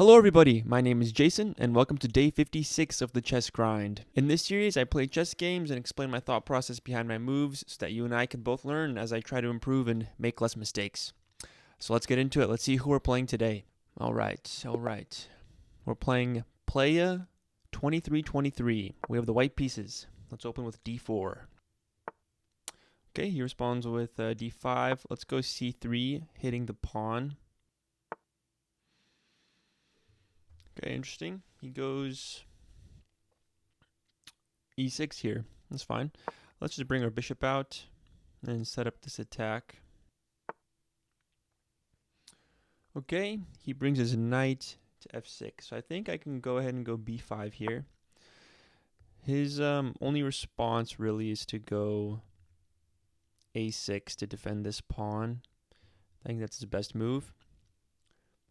Hello everybody, my name is Jason and welcome to day 56 of the chess grind. In this series I play chess games and explain my thought process behind my moves so that you and I can both learn as I try to improve and make less mistakes. So let's get into it. Let's see who we're playing today. Alright. We're playing Playa 2323. We have the white pieces. Let's open with d4. Okay, he responds with d5. Let's go c3, hitting the pawn. Okay, interesting. He goes e6 here. That's fine. Let's just bring our bishop out and set up this attack. Okay, he brings his knight to f6. So I think I can go ahead and go b5 here. His only response really is to go a6 to defend this pawn. I think that's his best move.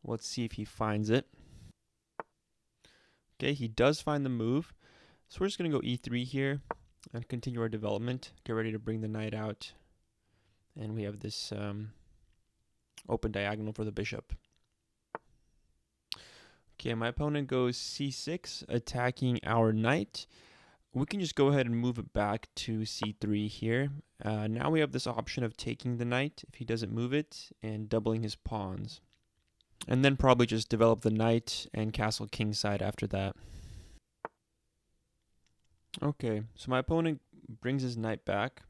Let's see if he finds it. Okay, he does find the move. So we're just going to go e3 here and continue our development. Get ready to bring the knight out. And we have this open diagonal for the bishop. Okay, my opponent goes c6, attacking our knight. We can just go ahead and move it back to c3 here. Now we have this option of taking the knight if he doesn't move it and doubling his pawns. And then probably just develop the knight and castle kingside after that. Okay, so my opponent brings his knight back.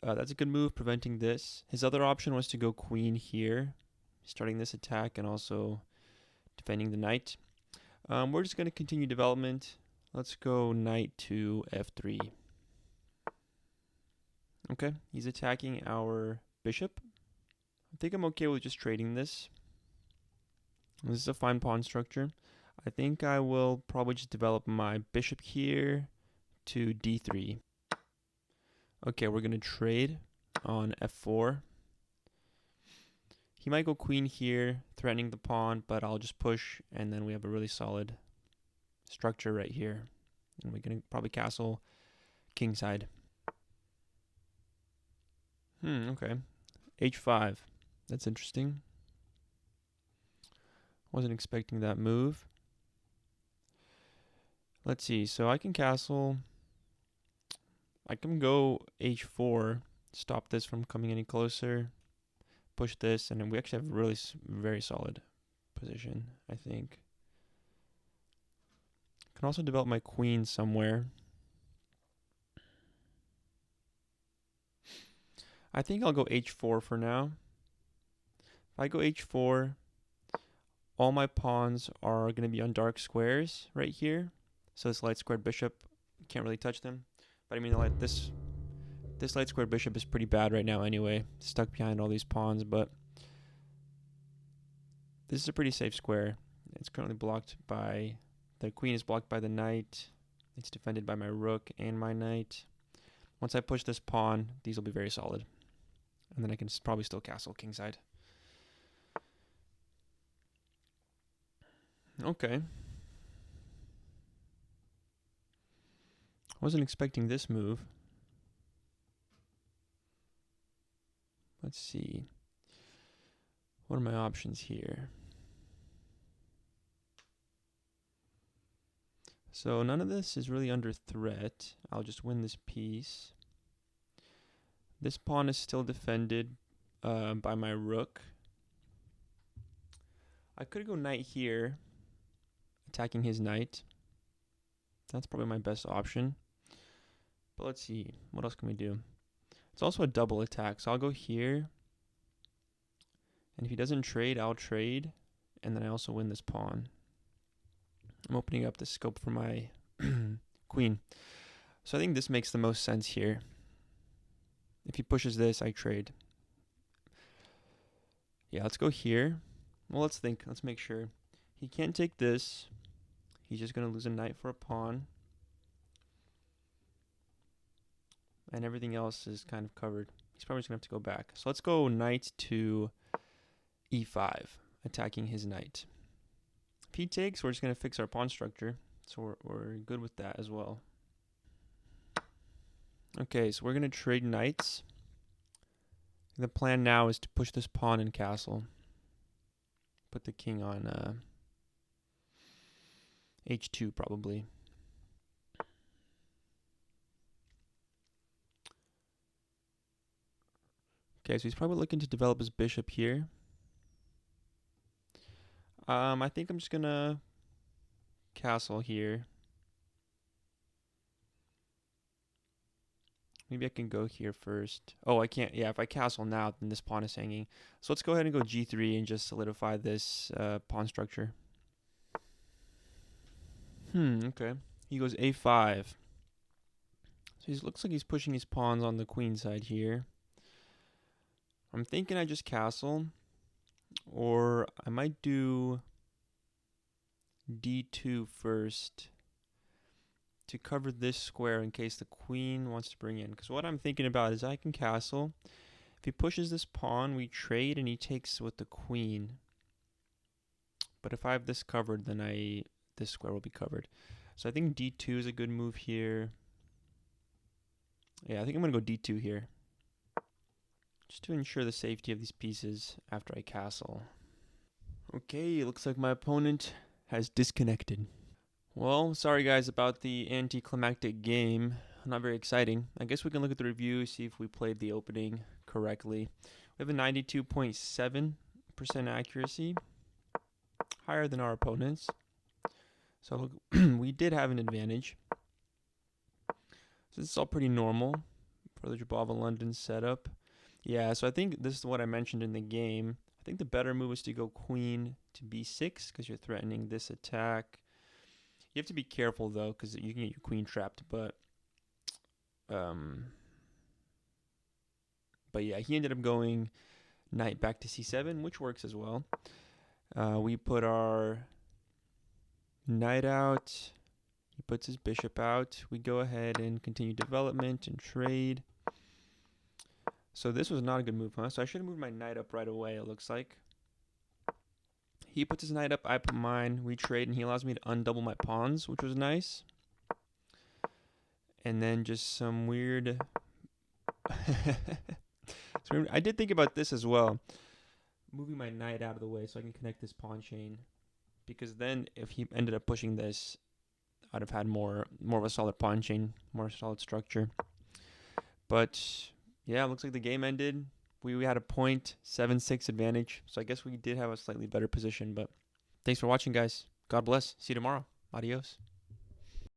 That's a good move, preventing this. His other option was to go queen here, starting this attack and also defending the knight. We're just going to continue development. Let's go knight to f3. Okay, he's attacking our bishop. I think I'm okay with just trading this. This is a fine pawn structure. I think I will probably just develop my bishop here to d3. Okay, we're going to trade on f4. He might go queen here, threatening the pawn, but I'll just push, and then we have a really solid structure right here. And we're going to probably castle kingside. Okay. h5. That's interesting. Wasn't expecting that move. Let's see. So I can castle. I can go h4, stop this from coming any closer. Push this, and then we actually have a really very solid position, I think. Can also develop my queen somewhere. I think I'll go h4 for now. If I go h4, all my pawns are going to be on dark squares right here. So this light squared bishop, can't really touch them. But I mean, like this light squared bishop is pretty bad right now anyway, stuck behind all these pawns, but this is a pretty safe square. It's currently blocked by, the queen is blocked by the knight. It's defended by my rook and my knight. Once I push this pawn, these will be very solid. And then I can probably still castle kingside. Okay. Wasn't expecting this move. Let's see. What are my options here? So none of this is really under threat. I'll just win this piece. This pawn is still defended by my rook. I could go knight here, attacking his knight. That's probably my best option. But let's see, what else can we do? It's also a double attack, so I'll go here. And if he doesn't trade, I'll trade. And then I also win this pawn. I'm opening up the scope for my queen. So I think this makes the most sense here. If he pushes this, I trade. Yeah, let's go here. Well, let's think. Let's make sure. He can't take this. He's just going to lose a knight for a pawn. And everything else is kind of covered. He's probably just going to have to go back. So let's go knight to e5, attacking his knight. If he takes, we're just going to fix our pawn structure. So we're good with that as well. Okay, so we're going to trade knights. The plan now is to push this pawn and castle. Put the king on h2 probably. Okay, so he's probably looking to develop his bishop here. I think I'm just gonna castle here. Maybe I can go here first. Oh, I can't. Yeah, if I castle now, then this pawn is hanging. So let's go ahead and go g3 and just solidify this pawn structure. Okay. He goes a5. So he looks like he's pushing his pawns on the queen side here. I'm thinking I just castle, or I might do d2 first to cover this square in case the queen wants to bring in. Because what I'm thinking about is I can castle. If he pushes this pawn, we trade and he takes with the queen. But if I have this covered, then this square will be covered. So I think d2 is a good move here. Yeah, I think I'm going to go d2 here, just to ensure the safety of these pieces after I castle. Okay, it looks like my opponent has disconnected. Well, sorry guys about the anticlimactic game. Not very exciting. I guess we can look at the review, see if we played the opening correctly. We have a 92.7% accuracy, higher than our opponents. So we did have an advantage. So this is all pretty normal for the Jobava London setup. Yeah, so I think this is what I mentioned in the game. I think the better move is to go queen to b6 because you're threatening this attack. You have to be careful though because you can get your queen trapped. But yeah, he ended up going knight back to c7, which works as well. We put our knight out. He puts his bishop out. We go ahead and continue development and trade. So this was not a good move, huh? So I should have moved my knight up right away, it looks like. He puts his knight up, I put mine. We trade, and he allows me to undouble my pawns, which was nice. And then just some weird... I did think about this as well. Moving my knight out of the way so I can connect this pawn chain. Because then if he ended up pushing this, I'd have had more of a solid pawn chain, more solid structure. But yeah, it looks like the game ended. We had a 0.76 advantage, so I guess we did have a slightly better position. But thanks for watching, guys. God bless. See you tomorrow. Adios.